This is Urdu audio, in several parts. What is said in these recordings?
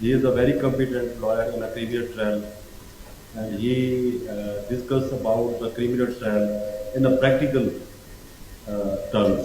He is a very competent lawyer in a criminal trial and he discuss about the criminal trial in a practical terms.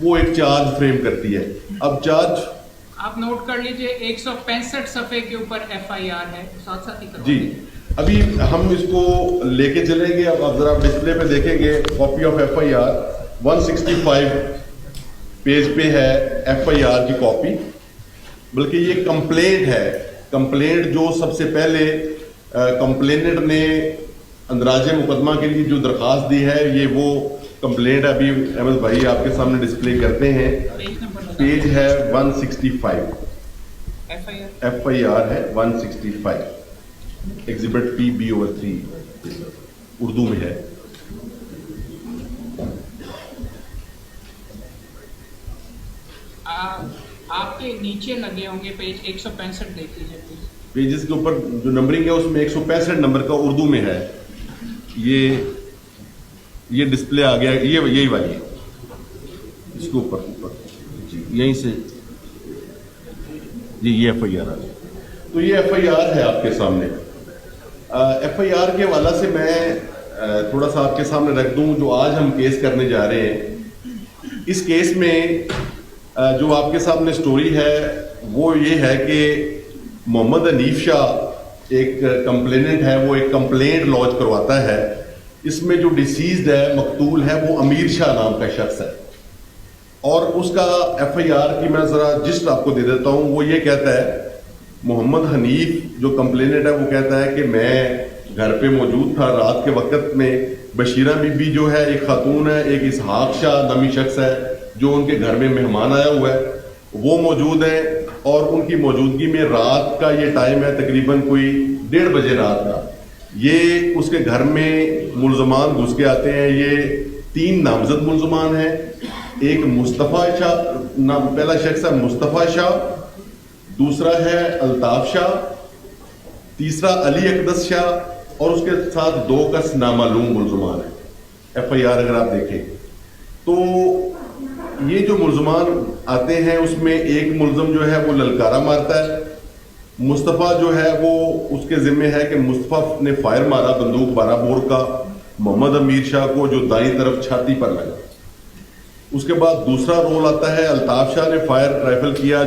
وہ ایک چارج فریم کرتی ہے. اب چارج آپ نوٹ کر لیجئے 165 صفحے کے اوپر FIR ہے, ساتھ ساتھ ہی کروا جی دیجیے. ابھی ہم اس کو لے کے چلیں گے. اب ذرا ڈسپلے پہ دیکھیں گے کاپی آف FIR 165 پیج پہ ہے FIR کی کاپی, بلکہ یہ کمپلینٹ ہے. کمپلینٹ جو سب سے پہلے کمپلیننٹ نے اندراج مقدمہ کے لیے جو درخواست دی ہے, یہ وہ کمپلینٹ ابھی احمد بھائی آپ کے سامنے ڈسپلے کرتے ہیں. پیج نمبر پیج ہے 165, FIR ہے 165, ایگزیبٹ PB/3 اردو میں ہے. آپ کے نیچے لگے ہوں گے پیج 165 دیکھ لیجیے پلیز. پیجز کے اوپر جو نمبرنگ ہے اس میں 165 نمبر کا اردو میں ہے. یہ ڈسپلے آ گیا, یہی والی ہے اس کے اوپر جی, یہیں سے جی یہ FIR آ گیا. تو یہ FIR ہے آپ کے سامنے. FIR کے حوالہ سے میں تھوڑا سا آپ کے سامنے رکھ دوں جو آج ہم کیس کرنے جا رہے ہیں. اس کیس میں جو آپ کے سامنے سٹوری ہے وہ یہ ہے کہ محمد حنیف شاہ ایک کمپلیننٹ ہے, وہ ایک کمپلینٹ لانچ کرواتا ہے. اس میں جو ڈیسیزڈ ہے, مقتول ہے, وہ امیر شاہ نام کا شخص ہے. اور اس کا FIR کی میں ذرا جسٹ آپ کو دے دیتا ہوں. وہ یہ کہتا ہے, محمد حنیف جو کمپلیننٹ ہے وہ کہتا ہے کہ میں گھر پہ موجود تھا رات کے وقت میں. بشیرہ بی بی جو ہے ایک خاتون ہے, ایک اسحاق شاہ نامی شخص ہے جو ان کے گھر میں مہمان آیا ہوا ہے, وہ موجود ہیں. اور ان کی موجودگی میں رات کا یہ ٹائم ہے تقریباً کوئی 1:30 بجے رات کا. یہ اس کے گھر میں ملزمان گھس کے آتے ہیں. یہ 3 نامزد ملزمان ہیں. ایک مصطفیٰ شاہ نام, پہلا شخص ہے مصطفیٰ شاہ, دوسرا ہے الطاف شاہ, تیسرا علی اقدس شاہ, اور اس کے ساتھ 2 کس نامعلوم ملزمان ہیں. FIR اگر آپ دیکھیں تو یہ جو ملزمان آتے ہیں اس میں ایک ملزم جو ہے وہ للکارا مارتا ہے. مصطفیٰ جو ہے وہ اس کے ذمے ہے کہ مصطفیٰ نے فائر مارا بندوق 12 بور کا محمد امیر شاہ کو, جو دائیں طرف چھاتی پر لگا. اس کے بعد دوسرا رول آتا ہے الطاف شاہ نے فائر رائفل کیا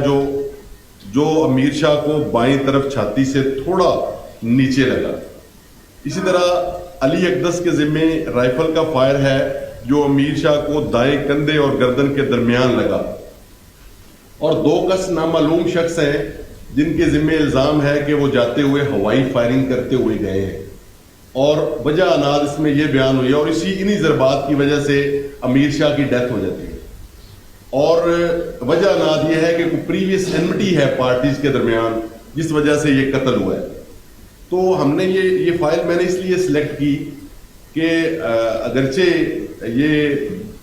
جو امیر شاہ کو بائیں طرف چھاتی سے تھوڑا نیچے لگا. اسی طرح علی اقدس کے ذمے رائفل کا فائر ہے جو امیر شاہ کو دائیں کندھے اور گردن کے درمیان لگا. اور 2 کس نامعلوم شخص ہیں جن کے ذمے الزام ہے کہ وہ جاتے ہوئے ہوائی فائرنگ کرتے ہوئے گئے ہیں. اور وجہ اناد اس میں یہ بیان ہوئی ہے, اور انہی ضربات کی وجہ سے امیر شاہ کی ڈیتھ ہو جاتی ہے. اور وجہ اناد یہ ہے کہ پریویس انمٹی ہے پارٹیز کے درمیان جس وجہ سے یہ قتل ہوا ہے. تو ہم نے یہ فائل میں نے اس لیے سلیکٹ کی کہ اگرچہ یہ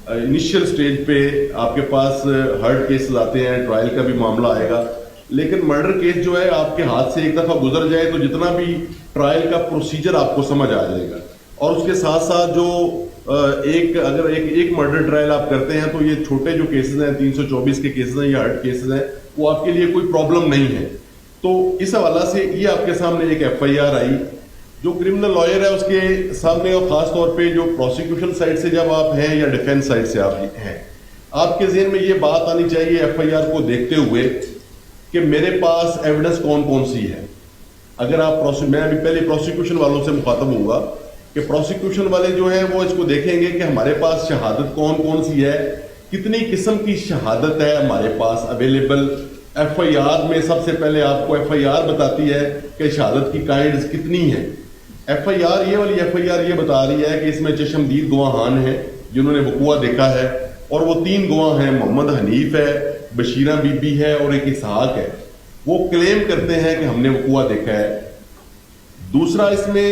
انیشیل سٹیج پہ آپ کے پاس ہرٹ کیسز آتے ہیں, ٹرائل کا بھی معاملہ آئے گا, لیکن مرڈر کیس جو ہے آپ کے ہاتھ سے ایک دفعہ گزر جائے تو جتنا بھی ٹرائل کا پروسیجر آپ کو سمجھ آ جائے گا. اور اس کے ساتھ ساتھ جو اگر ایک مرڈر ٹرائل آپ کرتے ہیں تو یہ چھوٹے جو کیسز ہیں 324 کے کیسز ہیں یا ہرٹ کیسز ہیں وہ آپ کے لیے کوئی پرابلم نہیں ہے. تو اس حوالہ سے یہ آپ کے سامنے ایک FIR آئی. جو کرمنل لائر ہے اس کے سامنے, اور خاص طور پہ جو پروسیکیوشن سائڈ سے جب آپ ہیں یا ڈیفینس سائڈ سے آپ ہیں, آپ کے ذہن میں یہ بات آنی چاہیے FIR کو دیکھتے ہوئے کہ میرے پاس ایویڈنس کون کون سی ہے. اگر آپ میں ابھی پہلے پروسیکیوشن والوں سے مخاطب ہوں گا کہ پروسیکیوشن والے جو ہیں وہ اس کو دیکھیں گے کہ ہمارے پاس شہادت کون کون سی ہے, کتنی قسم کی شہادت ہے ہمارے پاس اویلیبل. FIR میں سب سے پہلے آپ کو FIR بتاتی ہے کہ شہادت کی کائنڈز کتنی ہیں. FIR یہ والی FIR یہ بتا رہی ہے کہ اس میں چشمدید گواہان ہیں جنہوں نے وقوع دیکھا ہے, اور وہ 3 گواہ ہیں, محمد حنیف ہے, بشیرہ بی بی ہے, اور ایک اسحاق ہے. وہ کلیم کرتے ہیں کہ ہم نے وقوع دیکھا ہے. دوسرا, اس میں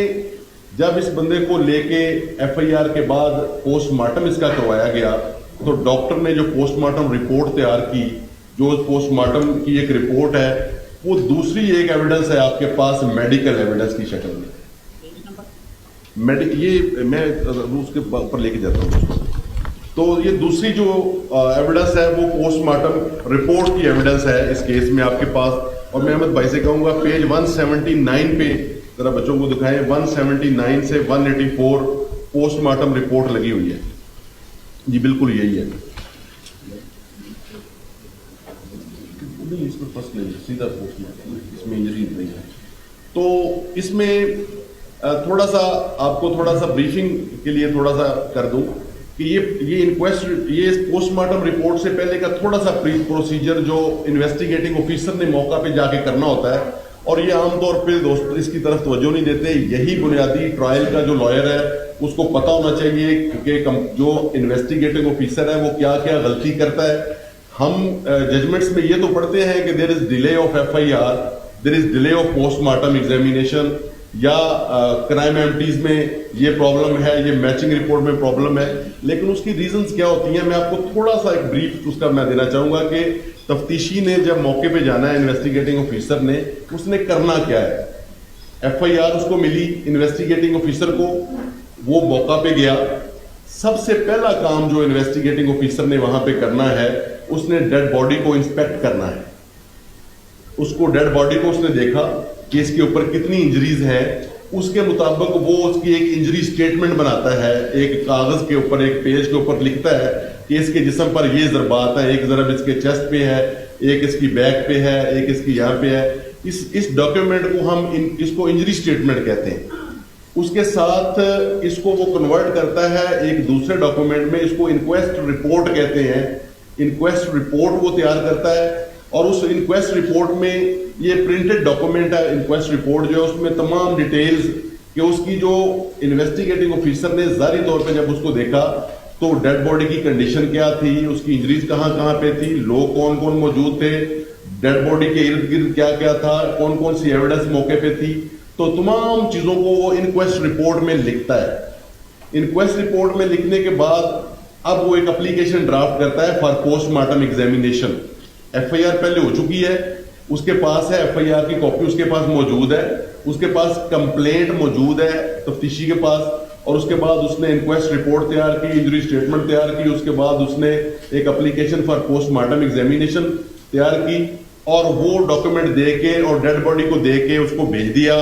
جب اس بندے کو لے کے FIR کے بعد پوسٹ مارٹم اس کا کروایا گیا تو ڈاکٹر نے جو پوسٹ مارٹم رپورٹ تیار کی, جو پوسٹ مارٹم کی ایک رپورٹ ہے, وہ دوسری ایک ایویڈنس ہے آپ کے پاس میڈیکل ایویڈنس کی شکل میں. یہ میں اس کے اوپر لے کے جاتا ہوں. تو یہ دوسری جو ایویڈنس ہے وہ پوسٹ مارٹم رپورٹ کی ایویڈنس ہے اس کیس میں آپ کے پاس. اور میں احمد بھائی سے کہوں گا پیج 179 پہ ذرا بچوں کو دکھائیں. 179 سے 184 پوسٹ مارٹم رپورٹ لگی ہوئی ہے. جی بالکل یہی ہے. نہیں اس میں فرسٹ نہیں سیدھا پوسٹ مارٹم، اس میں انجری نہیں ہے. تو اس میں تھوڑا سا آپ کو تھوڑا سا بریفنگ کے لیے تھوڑا سا کر دوں کہ یہ انکویسٹ یہ پوسٹ مارٹم رپورٹ سے پہلے کا تھوڑا سا پروسیجر جو انویسٹیگیٹنگ آفیسر نے موقع پہ جا کے کرنا ہوتا ہے، اور یہ عام طور پہ دوست اس کی طرف توجہ نہیں دیتے. یہی بنیادی ٹرائل کا جو لائر ہے اس کو پتہ ہونا چاہیے کہ جو انویسٹیگیٹنگ آفیسر ہے وہ کیا کیا غلطی کرتا ہے. ہم ججمنٹس میں یہ تو پڑھتے ہیں کہ there is delay of FIR، there is delay of post mortem examination, یا کرائم ایمٹیز میں یہ پرابلم ہے، یہ میچنگ رپورٹ میں پرابلم ہے. لیکن اس کی ریزنز کیا ہوتی ہیں میں آپ کو تھوڑا سا ایک بریف اس کا میں دینا چاہوں گا کہ تفتیشی نے جب موقع پہ جانا ہے انویسٹیگیٹنگ آفیسر نے اس نے کرنا کیا ہے. FIR اس کو ملی انویسٹیگیٹنگ آفیسر کو، وہ موقع پہ گیا. سب سے پہلا کام جو انویسٹیگیٹنگ آفیسر نے وہاں پہ کرنا ہے اس نے ڈیڈ باڈی کو انسپیکٹ کرنا ہے. اس کو ڈیڈ باڈی کو اس نے دیکھا کہ اس کے اوپر کتنی انجریز ہیں، اس کے مطابق وہ اس کی ایک انجری سٹیٹمنٹ بناتا ہے، ایک کاغذ کے اوپر ایک پیج کے اوپر لکھتا ہے کہ اس کے جسم پر یہ ضربات ہیں، ایک ضرب اس کے چیسٹ پہ ہے، ایک اس کی بیک پہ ہے، ایک اس کی یہاں پہ ہے. اس ڈاکیومنٹ کو ہم اس کو انجری سٹیٹمنٹ کہتے ہیں. اس کے ساتھ اس کو وہ کنورٹ کرتا ہے ایک دوسرے ڈاکیومنٹ میں، اس کو انکویسٹ رپورٹ کہتے ہیں. انکویسٹ رپورٹ وہ تیار کرتا ہے، اور اس انکویسٹ رپورٹ میں یہ پرنٹڈ ڈاکیومنٹ ہے. انکویسٹ رپورٹ جو ہے اس میں تمام ڈیٹیلز کہ اس کی جو انویسٹیگیٹنگ آفیسر نے ظاہری طور پہ جب اس کو دیکھا تو ڈیڈ باڈی کی کنڈیشن کیا تھی، اس کی انجریز کہاں کہاں پہ تھی، لوگ کون کون موجود تھے، ڈیڈ باڈی کے ارد گرد کیا کیا تھا، کون کون سی ایویڈنس موقع پہ تھی، تو تمام چیزوں کو وہ انکویسٹ رپورٹ میں لکھتا ہے. انکویسٹ رپورٹ میں لکھنے کے بعد اب وہ ایک اپلیکیشن ڈرافٹ کرتا ہے for post mortem examination. FIR پہلے ہو چکی ہے، اس کے پاس ہے FIR کی کاپی اس کے پاس موجود ہے، اس کے پاس کمپلینٹ موجود ہے تفتیشی کے پاس، اور اس کے بعد اس نے انکویسٹ رپورٹ تیار کی، انجری سٹیٹمنٹ تیار کی، اس کے بعد اس نے ایک application for post mortem examination تیار کی، اور وہ ڈاکیومنٹ دے کے اور ڈیڈ باڈی کو دے کے اس کو بھیج دیا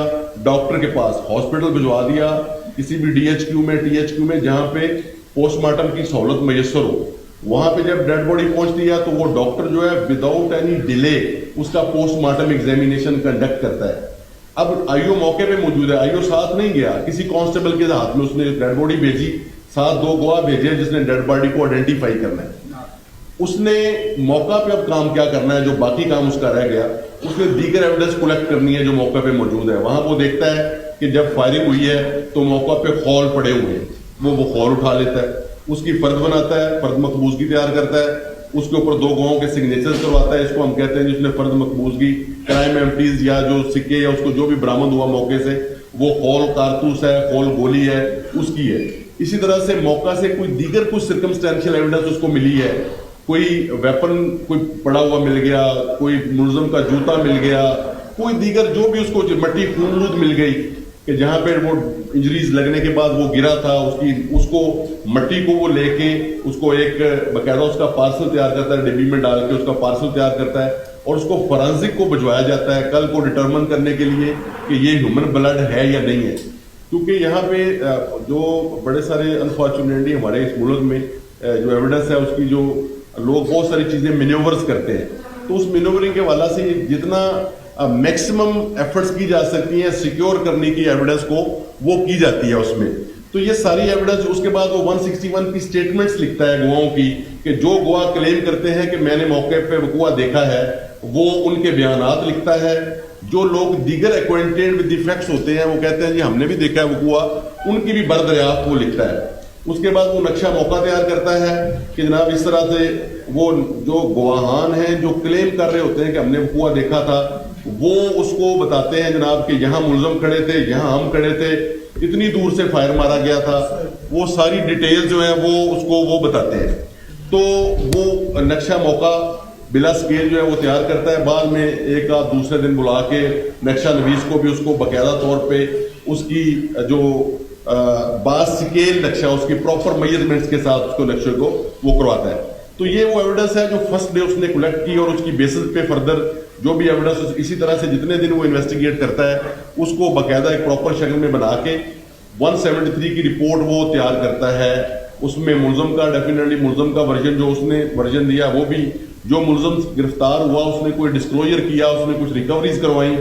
ڈاکٹر کے پاس، ہاسپٹل بھجوا دیا، کسی بھی DHQ میں THQ میں جہاں پہ پوسٹ مارٹم کی سہولت میسر ہو. وہاں پہ جب ڈیڈ باڈی پہنچتی ہے تو وہ ڈاکٹر جو ہے وداؤٹ اینی ڈیلے اس کا پوسٹ مارٹم ایگزامینیشن کنڈکٹ کرتا ہے. اب آئیو موقع پہ موجود ہے، آئیو ساتھ نہیں گیا، کسی کانسٹیبل کے ہاتھ میں اس نے ڈیڈ باڈی بھیجی، ساتھ 2 گواہ بھیجے جس نے ڈیڈ باڈی کو آئیڈینٹیفائی کرنا ہے. اس نے موقع پہ اب کام کیا کرنا ہے، جو باقی کام اس کا رہ گیا، اس نے دیگر ایویڈنس کلیکٹ کرنی ہے جو موقع پہ موجود ہے. وہاں وہ دیکھتا ہے کہ جب فائرنگ ہوئی ہے تو موقع پہ خول پڑے ہوئے ہیں، وہ خول اٹھا لیتا ہے، اس کی فرد بناتا ہے، فرد مقبوضگی تیار کرتا ہے، اس کے اوپر 2 گواہوں کے سگنیچر کرواتا ہے. اس کو ہم کہتے ہیں جس نے فرد مقبوضگی، کرائم ایمٹیز یا جو سکے یا اس کو جو بھی برآمد ہوا موقع سے، وہ خول کارتوس ہے، خول گولی ہے، اس کی ہے. اسی طرح سے موقع سے کوئی دیگر کچھ سرکمسٹینشیل ایویڈنس اس کو ملی ہے، کوئی ویپن کوئی پڑا ہوا مل گیا، کوئی ملزم کا جوتا مل گیا، کوئی دیگر جو بھی اس کو مٹی خونلود مل گئی کہ جہاں پہ وہ انجریز لگنے کے بعد وہ گرا تھا، اس کو مٹی کو وہ لے کے اس کو ایک باقاعدہ اس کا پارسل تیار کرتا ہے، ڈبی میں ڈال کے اس کا پارسل تیار کرتا ہے، اور اس کو فورینسک کو بھجوایا جاتا ہے کل کو ڈٹرمن کرنے کے لیے کہ یہ ہیومن بلڈ ہے یا نہیں ہے. کیونکہ یہاں پہ جو بڑے سارے انفارچونیٹلی ہمارے اس ملک میں جو ایویڈنس ہے اس کی جو لوگ بہت ساری چیزیں مینیورز کرتے ہیں، تو اس مینیورنگ کے حوالے سے جتنا میکسیمم ایفرٹس کی جا سکتی ہیں سیکیور کرنے کی ایویڈنس کو وہ کی جاتی ہے اس میں. تو یہ ساری ایویڈنس اس کے بعد وہ 161 کی سٹیٹمنٹس لکھتا ہے گواہوں کی کہ جو گواہ کلیم کرتے ہیں کہ میں نے موقع پہ وقوع دیکھا ہے وہ ان کے بیانات لکھتا ہے. جو لوگ دیگر ایکوینٹڈ ود دی فیکٹس ہوتے ہیں وہ کہتے ہیں جی ہم نے بھی دیکھا ہے وقوع، ان کی بھی بردریافت وہ لکھتا ہے. اس کے بعد وہ نقشہ موقع تیار کرتا ہے کہ جناب اس طرح سے وہ جو گواہان ہیں جو کلیم کر رہے ہوتے ہیں کہ ہم نے وقوع دیکھا تھا وہ اس کو بتاتے ہیں جناب کہ یہاں ملزم کھڑے تھے، یہاں ہم کھڑے تھے، اتنی دور سے فائر مارا گیا تھا، وہ ساری ڈیٹیل جو ہیں وہ اس کو وہ بتاتے ہیں. تو وہ نقشہ موقع بلا سکیل جو ہے وہ تیار کرتا ہے. بعد میں ایک آدھ دوسرے دن بلا کے نقشہ نویس کو بھی اس کو باقاعدہ طور پہ اس کی جو باز سکیل نقشہ اس کی پراپر میجرمنٹس کے ساتھ اس کو نقشے کو وہ کرواتا ہے. تو یہ وہ ایویڈنس ہے جو فرسٹ ڈے اس نے کلیکٹ کی، اور اس کی بیسس پہ فردر جو بھی ایویڈنس اسی طرح سے جتنے دن وہ انویسٹیگیٹ کرتا ہے اس کو باقاعدہ ایک پراپر شکل میں بنا کے 173 کی رپورٹ وہ تیار کرتا ہے. اس میں ملزم کا ڈیفینیٹلی ملزم کا ورژن جو اس نے ورژن دیا وہ بھی جو ملزم گرفتار ہوا اس نے کوئی ڈسکلوجر کیا, اس نے کچھ ریکوریز کروائی,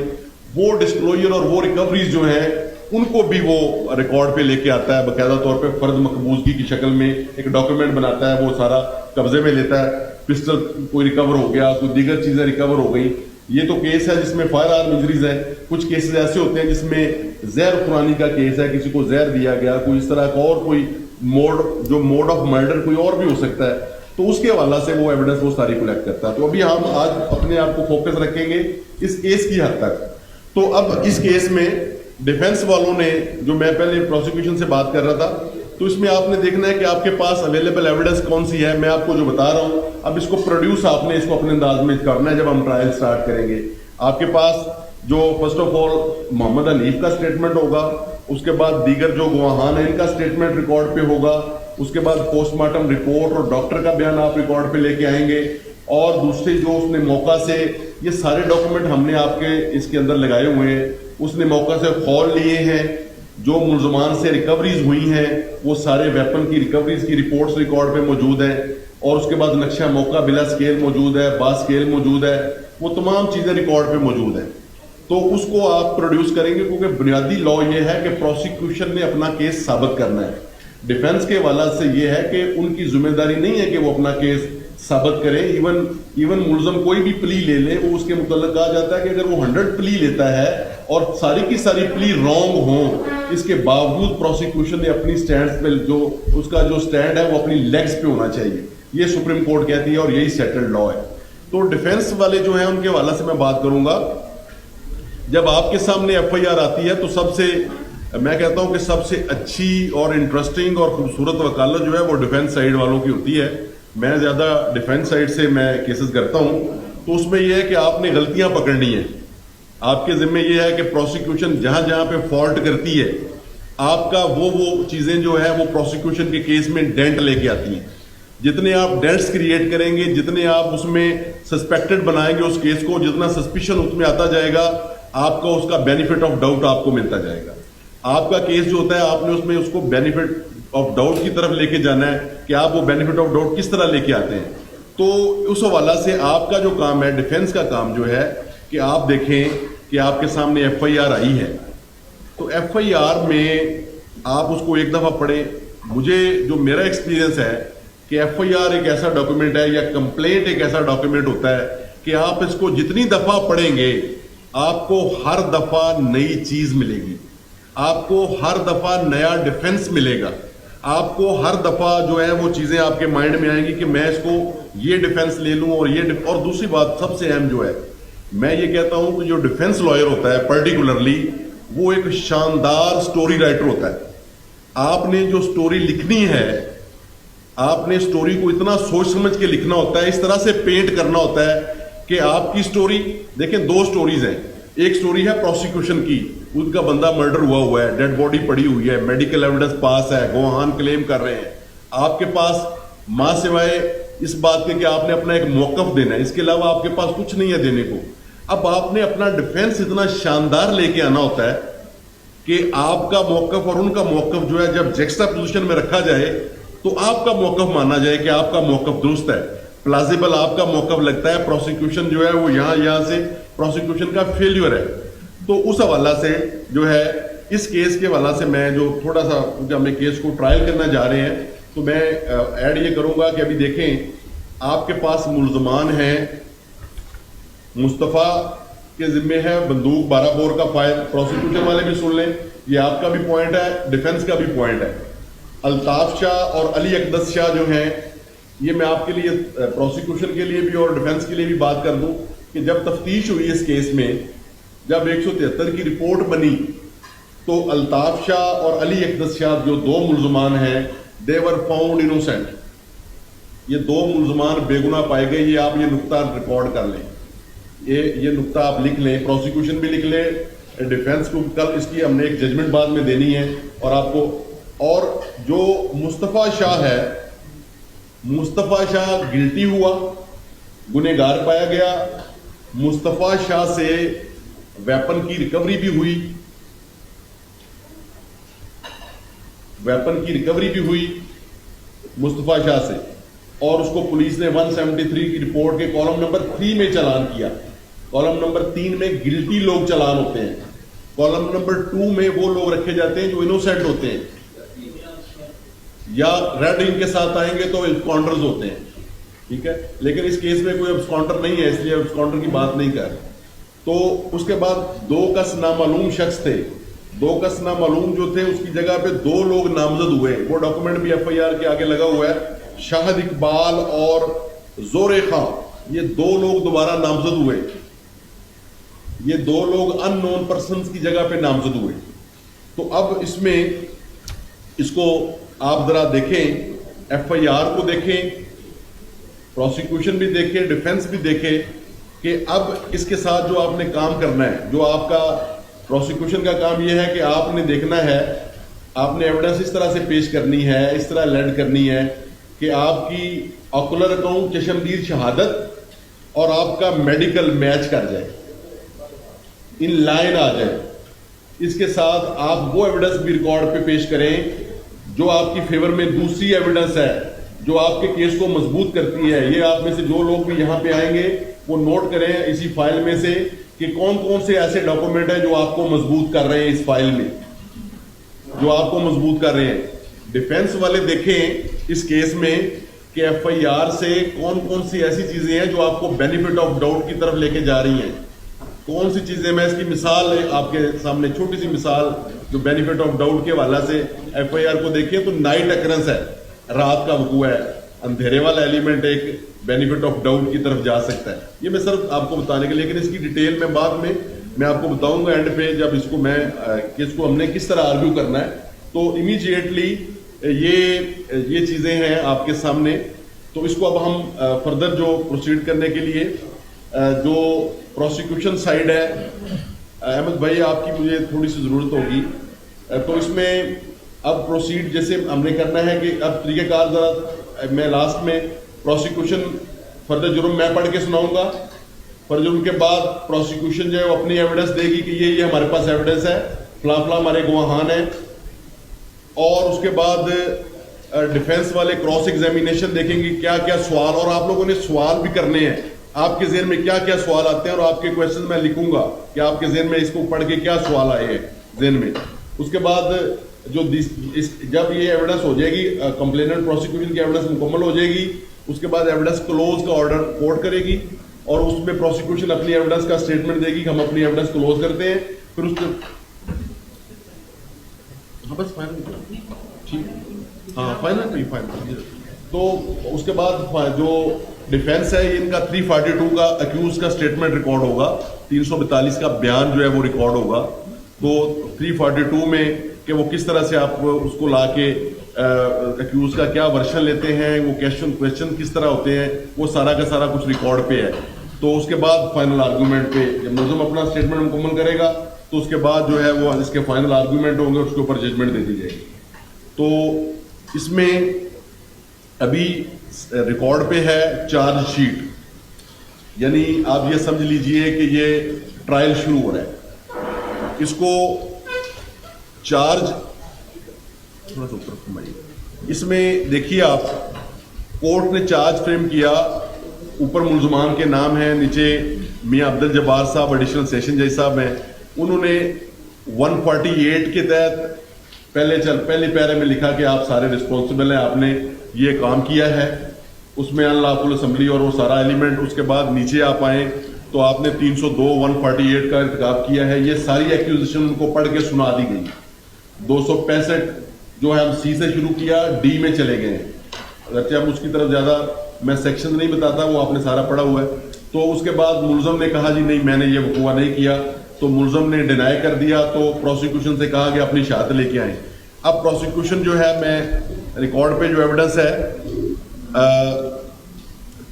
وہ ڈسکلوجر اور وہ ریکوریز جو ہیں ان کو بھی وہ ریکارڈ پہ لے کے آتا ہے, باقاعدہ طور پہ فرد مقبوضگی کی شکل میں ایک ڈاکیومنٹ بناتا ہے, وہ سارا قبضے میں لیتا ہے. پسٹل کوئی ریکور ہو گیا, کوئی دیگر چیزیں ریکور ہو گئی. یہ تو کیس ہے جس میں فائر آرم انجریز ہے. کچھ کیسز ایسے ہوتے ہیں جس میں زہر خورانی کا کیس ہے, کسی کو زہر دیا گیا, کوئی اس طرح کا اور کوئی موڈ آف مرڈر کوئی اور بھی ہو سکتا ہے, تو اس کے حوالہ سے وہ ایویڈنس وہ ساری کلیکٹ کرتا ہے. تو ابھی ہم آج اپنے آپ کو فوکس رکھیں گے اس کیس کی حد تک. تو اب اس کیس میں ڈیفینس والوں نے, جو میں پہلے پروسیکیوشن سے بات کر رہا تھا, تو اس میں آپ نے دیکھنا ہے کہ آپ کے پاس اویلیبل ایویڈنس کون سی ہے. میں آپ کو جو بتا رہا ہوں اب اس کو پروڈیوس آپ نے اس کو اپنے انداز میں کرنا ہے جب ہم ٹرائل سٹارٹ کریں گے. آپ کے پاس جو فرسٹ آف آل محمد حنیف کا سٹیٹمنٹ ہوگا, اس کے بعد دیگر جو گواہان ہیں ان کا سٹیٹمنٹ ریکارڈ پہ ہوگا, اس کے بعد پوسٹ مارٹم رپورٹ اور ڈاکٹر کا بیان آپ ریکارڈ پہ لے کے آئیں گے, اور دوسرے جو اس نے موقع سے یہ سارے ڈاکومنٹ ہم نے آپ کے اس کے اندر لگائے ہوئے ہیں. اس نے موقع سے خول لیے ہیں, جو ملزمان سے ریکوریز ہوئی ہیں وہ سارے ویپن کی ریکوریز کی رپورٹس ریکارڈ پہ موجود ہیں, اور اس کے بعد نقشہ موقع بلا اسکیل موجود ہے, با اسکیل موجود ہے, وہ تمام چیزیں ریکارڈ پہ موجود ہیں. تو اس کو آپ پروڈیوس کریں گے, کیونکہ بنیادی لا یہ ہے کہ پروسیکیوشن نے اپنا کیس ثابت کرنا ہے. ڈیفینس کے حوالہ سے یہ ہے کہ ان کی ذمہ داری نہیں ہے کہ وہ اپنا کیس ثابت کریں. ایون ملزم کوئی بھی پلی لے لے, وہ اس کے متعلق کہا جاتا ہے کہ اگر وہ 100 پلی لیتا ہے اور ساری کی ساری پلی رانگ ہوں, اس کے باوجود پروسیکیوشن نے اپنی سٹینڈز پہ جو اس کا جو سٹینڈ ہے وہ اپنی لیگز پہ ہونا چاہیے. یہ سپریم کورٹ کہتی ہے اور یہی سیٹلڈ لا ہے. تو ڈیفینس والے جو ہیں ان کے حوالہ سے میں بات کروں گا. جب آپ کے سامنے ایف آئی آر آتی ہے تو سب سے میں کہتا ہوں کہ سب سے اچھی اور انٹرسٹنگ اور خوبصورت وکالت جو ہے وہ ڈیفینس سائیڈ والوں کی ہوتی ہے. میں زیادہ ڈیفینس سائیڈ سے میں کیسز کرتا ہوں, تو اس میں یہ ہے کہ آپ نے غلطیاں پکڑنی ہیں. آپ کے ذمہ یہ ہے کہ پروسیکیوشن جہاں جہاں پہ فالٹ کرتی ہے, آپ کا وہ چیزیں جو ہے وہ پروسیکیوشن کے کیس میں ڈینٹ لے کے آتی ہیں. جتنے آپ ڈینٹس کریٹ کریں گے, جتنے آپ اس میں سسپیکٹڈ بنائیں گے اس کیس کو, جتنا سسپیشن اس میں آتا جائے گا, آپ کو اس کا بینیفٹ آف ڈاؤٹ آپ کو ملتا جائے گا. آپ کا کیس جو ہوتا ہے آپ نے اس میں اس کو بینیفٹ آف ڈاؤٹ کی طرف لے کے جانا ہے کہ آپ وہ بینیفٹ آف ڈاؤٹ کس طرح لے کے آتے ہیں. تو اس حوالہ سے آپ کا جو کام ہے, ڈیفینس کا کام جو ہے کہ آپ دیکھیں کہ آپ کے سامنے ایف آئی آر آئی ہے, تو ایف آئی آر میں آپ اس کو ایک دفعہ پڑھیں. مجھے جو میرا ایکسپیرینس ہے کہ ایف آئی آر ایک ایسا ڈاکیومنٹ ہے یا کمپلینٹ ایک ایسا ڈاکیومنٹ ہوتا ہے کہ آپ اس کو جتنی دفعہ پڑھیں گے آپ کو ہر دفعہ نئی چیز ملے گی, آپ کو ہر دفعہ نیا ڈیفنس ملے گا, آپ کو ہر دفعہ جو ہے وہ چیزیں آپ کے مائنڈ میں آئیں گی کہ میں اس کو یہ ڈیفنس لے لوں. اور دوسری بات سب سے اہم جو ہے, میں یہ کہتا ہوں کہ جو ڈیفنس لائر ہوتا ہے پرٹیکولرلی وہ ایک شاندار سٹوری رائٹر ہوتا ہے. آپ نے جو سٹوری لکھنی ہے, آپ نے سٹوری کو اتنا سوچ سمجھ کے لکھنا ہوتا ہے, اس طرح سے پینٹ کرنا ہوتا ہے کہ آپ کی سٹوری دیکھیں. 2 سٹوریز ہیں. ایک سٹوری ہے پروسیکیوشن کی, ان کا بندہ مرڈر ہوا ہے, ڈیڈ باڈی پڑی ہوئی ہے, میڈیکل ایویڈنس پاس ہے, گواہان کلیم کر رہے ہیں. آپ کے پاس ماں سوائے اس بات کے کہ آپ نے اپنا ایک موقف دینا ہے, اس کے علاوہ آپ کے پاس کچھ نہیں ہے دینے کو. اب آپ نے اپنا ڈیفینس اتنا شاندار لے کے آنا ہوتا ہے کہ آپ کا موقف اور ان کا موقف جو ہے جب جیکسٹا پوزیشن میں رکھا جائے تو آپ کا موقف مانا جائے کہ آپ کا موقف درست ہے, پلازیبل آپ کا موقف لگتا ہے. پروسیکیوشن جو ہے وہ یہاں سے پروسیکیوشن کا فیلیور ہے. تو اس حوالہ سے جو ہے اس کیس کے حوالہ سے میں جو تھوڑا سا کیونکہ ہم نے کیس کو ٹرائل کرنا جا رہے ہیں, تو میں ایڈ یہ کروں گا کہ ابھی دیکھیں آپ کے پاس ملزمان ہیں. مصطفیٰ کے ذمے ہے بندوق 12 بور کا فائر, پروسیکیوشن والے بھی سن لیں, یہ آپ کا بھی پوائنٹ ہے, ڈیفنس کا بھی پوائنٹ ہے. الطاف شاہ اور علی اقدس شاہ جو ہیں, یہ میں آپ کے لیے پروسیکیوشن کے لیے بھی اور ڈیفنس کے لیے بھی بات کر دوں کہ جب تفتیش ہوئی اس کیس میں, جب 173 کی رپورٹ بنی تو الطاف شاہ اور علی اقدس شاہ جو 2 ملزمان ہیں, they were found innocent. یہ 2 ملزمان بے گناہ پائے گئے. یہ آپ یہ نقطہ ریکارڈ کر لیں, یہ نقطہ آپ لکھ لیں, پروسیکیوشن بھی لکھ لیں, ڈیفینس کو کل اس کی ہم نے ایک ججمنٹ بعد میں دینی ہے. اور آپ کو اور جو مصطفیٰ شاہ ہے, مصطفیٰ شاہ گلٹی ہوا, گنہگار پایا گیا. مصطفیٰ شاہ سے ویپن کی ریکوری بھی ہوئی, ویپن کی ریکوری بھی ہوئی مصطفیٰ شاہ سے. اور اس کو پولیس نے 173 کی رپورٹ کے کالم نمبر 3 میں چلان کیا. کالم نمبر 3 میں گلٹی لوگ چلان ہوتے ہیں, کالم نمبر 2 میں وہ لوگ رکھے جاتے ہیں جو انوسینٹ ہوتے ہیں, یا ریڈ انک کے ساتھ آئیں گے تو ابسکانڈرز ہوتے ہیں. ٹھیک ہے, لیکن اس کیس میں کوئی ابسکانڈر نہیں ہے, اس لیے ابسکانڈر کی بات نہیں کر رہے. تو اس کے بعد 2 کس نامعلوم شخص تھے, 2 کس نامعلوم جو تھے اس کی جگہ پہ 2 لوگ نامزد ہوئے. وہ ڈاکومنٹ بھی ایف آئی آر کے آگے لگا ہوا ہے. شاہد اقبال اور زور خان, یہ 2 لوگ دوبارہ نامزد ہوئے. یہ 2 لوگ ان نون پرسنز کی جگہ پہ نامزد ہوئے. تو اب اس میں اس کو آپ ذرا دیکھیں, ایف آئی آر کو دیکھیں, پروسیکیوشن بھی دیکھیں, ڈیفینس بھی دیکھیں کہ اب اس کے ساتھ جو آپ نے کام کرنا ہے, جو آپ کا پروسیکیوشن کا کام یہ ہے کہ آپ نے دیکھنا ہے, آپ نے ایویڈنس اس طرح سے پیش کرنی ہے, اس طرح لیڈ کرنی ہے کہ آپ کی آکولر اکاؤنٹ چشمگیر شہادت اور آپ کا میڈیکل میچ کر جائے, ان لائن آ جائے. اس کے ساتھ آپ وہ ایویڈنس بھی ریکارڈ پہ پیش کریں جو آپ کی فیور میں دوسری ایویڈنس ہے, جو آپ کے کیس کو مضبوط کرتی ہے. یہ آپ میں سے جو لوگ بھی یہاں پہ آئیں گے وہ نوٹ کریں اسی فائل میں سے کہ کون کون سے ایسے ڈاکومنٹ ہیں جو آپ کو مضبوط کر رہے ہیں, اس فائل میں جو آپ کو مضبوط کر رہے ہیں. ڈیفینس والے دیکھیں اس کیس میں کہ ایف آئی آر سے کون کون سی ایسی چیزیں ہیں جو آپ کو بینیفٹ آف ڈاؤٹ کی طرف لے کے جا رہی ہیں. کون سی چیزیں, میں اس کی مثال آپ کے سامنے چھوٹی سی مثال جو بینیفٹ آف ڈاؤٹ کے حوالے سے ایف آئی آر کو دیکھیں تو نائٹ اکرنس ہے, رات کا وقوع ہے, اندھیرے والا ایلیمنٹ ایک بینیفٹ آف ڈاؤٹ کی طرف جا سکتا ہے. یہ میں صرف آپ کو بتانے کے, لیکن اس کی ڈیٹیل میں بعد میں آپ کو بتاؤں گا اینڈ پہ, جب اس کو میں کس کو ہم نے کس طرح آرگیو کرنا ہے. تو امیجیٹلی یہ چیزیں ہیں آپ کے سامنے. تو اس کو اب ہم فردر جو پروسیڈ کرنے کے لیے جو پروسیکیوشن سائڈ ہے, احمد بھائی آپ کی مجھے تھوڑی سی ضرورت ہوگی. تو اس میں اب پروسیڈ جیسے ہم نے کرنا ہے کہ اب طریقہ کار ذرا میں لاسٹ میں پروسیکیوشن فردر جرم میں پڑھ کے سناؤں گا. فردر جرم کے بعد پروسیکیوشن جو ہے وہ اپنی ایویڈنس دے گی کہ یہ ہمارے پاس ایویڈنس ہے, فلاں فلاں ہمارے گواہان ہیں. اور اس کے بعد ڈیفینس والے کراس ایگزامینیشن دیکھیں گے کیا کیا سوال, اور آپ لوگوں نے سوال بھی کرنے ہیں. آپ کے ذہن میں کیا کیا سوال آتے ہیں, اور آپ کے کوشچن میں لکھوں گا کہ آپ کے ذہن میں اس کو پڑھ کے کیا سوال آئے ہیں ذہن میں. اس کے بعد جو جب یہ ایویڈنس ہو جائے گی, کمپلیننٹ پروسیکیوشن کی ایویڈنس مکمل ہو جائے گی, اس کے بعد ایویڈنس کلوز کا آرڈر کورٹ کرے گی, اور اس میں پروسیکیوشن اپنی ایویڈنس کا اسٹیٹمنٹ دے گی کہ ہم اپنی ایویڈنس کلوز کرتے ہیں. پھر اس کے بس فائنل. تو اس کے بعد جو ڈیفینس ہے ان کا 342 کا اکیوز کا اسٹیٹمنٹ ریکارڈ ہوگا, 342 کا بیان جو ہے وہ ریکارڈ ہوگا. تو 342 میں کہ وہ کس طرح سے آپ اس کو لا کے اکیوز کا کیا ورشن لیتے ہیں, وہ کویشچن کس طرح ہوتے ہیں, وہ سارا کا سارا کچھ ریکارڈ پہ ہے. تو اس کے بعد فائنل آرگومنٹ پہ جب ملزم اپنا اسٹیٹمنٹ مکمل کرے گا تو اس کے بعد جو ہے وہ اس کے فائنل آرگومنٹ ہوں گے, اس کے اوپر ججمنٹ دے دی جائے گی. تو اس میں ابھی ریکارڈ پہ ہے چارج شیٹ, یعنی آپ یہ سمجھ لیجئے کہ یہ ٹرائل شروع ہو رہا ہے. اس کو چارج تھوڑا سا اوپر گھمائیے. اس میں دیکھیے آپ, کورٹ نے چارج فریم کیا, اوپر ملزمان کے نام ہیں, نیچے میاں عبد الجبار صاحب ایڈیشنل سیشن جج صاحب ہیں. انہوں نے 148 کے تحت پہلے پیرے میں لکھا کہ آپ سارے رسپانسبل ہیں, آپ نے یہ کام کیا ہے, اس میں ان لافل اسمبلی اور وہ سارا ایلیمنٹ. اس کے بعد نیچے آپ آئیں تو آپ نے 302 148 کا ارتکاب کیا ہے. یہ ساری ایکیوزیشن ان کو پڑھ کے سنا دی گئی. 265 جو ہے ہم سی سے شروع کیا, ڈی میں چلے گئے ہیں. اگرچہ ہم اس کی طرف زیادہ میں سیکشن نہیں بتاتا, وہ آپ نے سارا پڑھا ہوا ہے. تو اس کے بعد ملزم نے کہا جی نہیں میں نے یہ وقوع نہیں کیا, تو ملزم نے ڈینائی کر دیا. تو پروسیکیوشن سے کہا کہ اپنی شہادت لے کے آئیں. اب پروسیکیوشن جو ہے, میں ریکارڈ پہ جو ایویڈنس ہے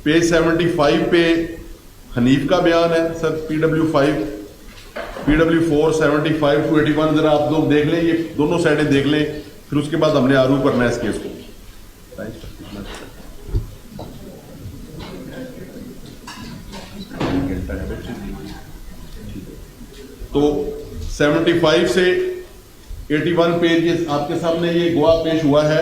پیج 75 پہ حنیف کا بیان ہے سر, PW5 PW4 75 to 81 ذرا آپ لوگ دیکھ لیں, یہ دونوں سائڈیں دیکھ لیں. پھر اس کے بعد ہم نے آروپ کرنا ہے اس کیس کو. تو 75 سے 81 پیج آپ کے سامنے یہ گواہ پیش ہوا ہے.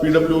PW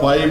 5,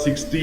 60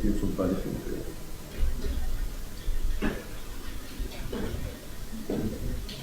342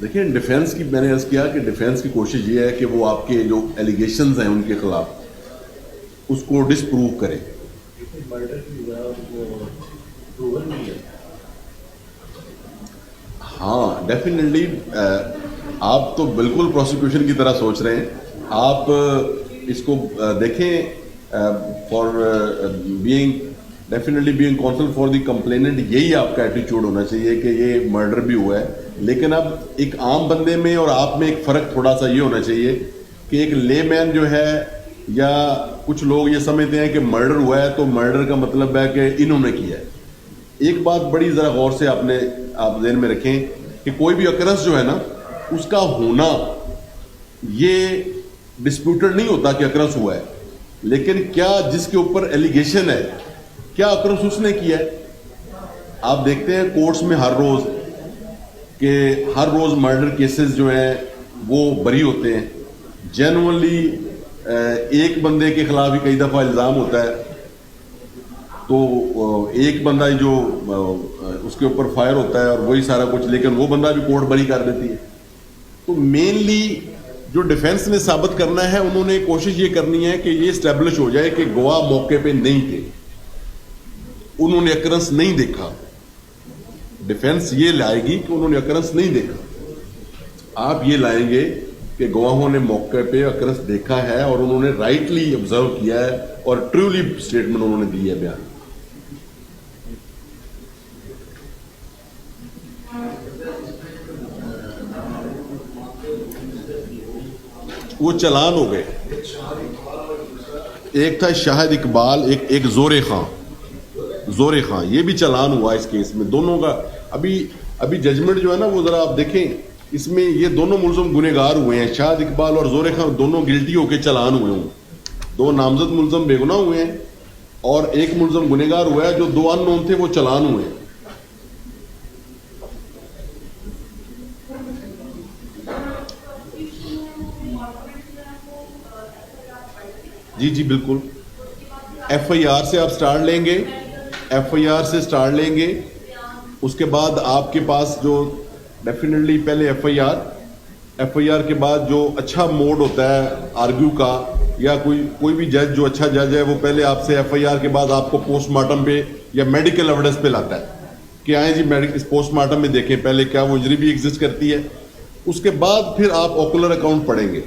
دیکھیں ڈیفینس کی میں نے عرض کیا کہ ڈیفینس کی کوشش یہ ہے کہ وہ آپ کے جو ایلیگیشنز ہیں ان کے خلاف اس کو ڈسپروو کرے. ہاں ڈیفینیٹلی آپ تو بالکل پروسیکیوشن کی طرح سوچ رہے ہیں. آپ اس کو دیکھیں for being definitely being council for the complainant یہی آپ کا ایٹیچیوڈ ہونا چاہیے کہ یہ مرڈر بھی ہوا ہے. لیکن اب ایک عام بندے میں اور آپ میں ایک فرق تھوڑا سا یہ ہونا چاہیے کہ ایک لے مین جو ہے یا کچھ لوگ یہ سمجھتے ہیں کہ مرڈر ہوا ہے تو مرڈر کا مطلب ہے کہ انہوں نے کیا ہے. ایک بات بڑی ذرا غور سے آپ ذہن میں رکھیں کہ کوئی بھی اکرنس جو ہے نا اس کا ہونا یہ ڈسپیوٹڈ نہیں ہوتا کہ اکرنس ہوا ہے, لیکن کیا جس کے اوپر ایلیگیشن ہے کیا اکرنس اس نے کیا ہے. آپ دیکھتے ہیں کورٹس میں ہر روز مرڈر کیسز جو ہیں وہ بری ہوتے ہیں. جینوئنلی ایک بندے کے خلاف ہی کئی دفعہ الزام ہوتا ہے تو ایک بندہ جو اس کے اوپر فائر ہوتا ہے اور وہی سارا کچھ, لیکن وہ بندہ بھی کورٹ بری کر دیتی ہے. تو مینلی جو ڈیفینس نے ثابت کرنا ہے انہوں نے کوشش یہ کرنی ہے کہ یہ اسٹیبلش ہو جائے کہ گواہ موقع پہ نہیں تھے, انہوں نے اکرنس نہیں دیکھا. ڈیفینس یہ لائے گی کہ انہوں نے اکرنس نہیں دیکھا. آپ یہ لائیں گے کہ گواہوں نے موقع پہ اکرنس دیکھا ہے اور انہوں نے رائٹلی آبزرو کیا ہے اور ٹرولی اسٹیٹمنٹ انہوں نے دی ہے, بیان. وہ چلان ہو گئے. ایک تھا شاہد اقبال, ایک زور خان, یہ بھی چلان ہوا اس کیس میں. دونوں کا ابھی ججمنٹ جو ہے نا وہ ذرا آپ دیکھیں, اس میں یہ دونوں ملزم گنہگار ہوئے ہیں. شاہد اقبال اور زور خان دونوں گلٹی ہو کے چلان ہوئے ہوں. 2 نامزد ملزم بے گناہ ہوئے ہیں اور ایک ملزم گنہگار ہوا ہے. جو 2 ان نون تھے وہ چلان ہوئے ہیں. جی بالکل. ایف آئی آر سے آپ سٹارٹ لیں گے, اس کے بعد آپ کے پاس جو ڈیفینیٹلی پہلے ایف آئی آر کے بعد جو اچھا موڈ ہوتا ہے آرگیو کا, یا کوئی بھی جج جو اچھا جج ہے وہ پہلے آپ سے ایف آئی آر کے بعد آپ کو پوسٹ مارٹم پہ یا میڈیکل ایویڈنس پہ لاتا ہے کہ آئیں جی اس پوسٹ مارٹم میں دیکھیں پہلے کیا وہ انجری بھی ایگزسٹ کرتی ہے. اس کے بعد پھر آپ اوکولر اکاؤنٹ پڑھیں گے,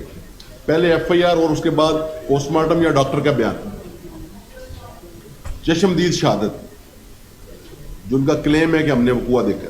پہلے ایف آئی آر اور اس کے بعد پوسٹ مارٹم یا ڈاکٹر کا بیان. چشمدید شہادت جو ان کا کلیم ہے کہ ہم نے وقوع دیکھا.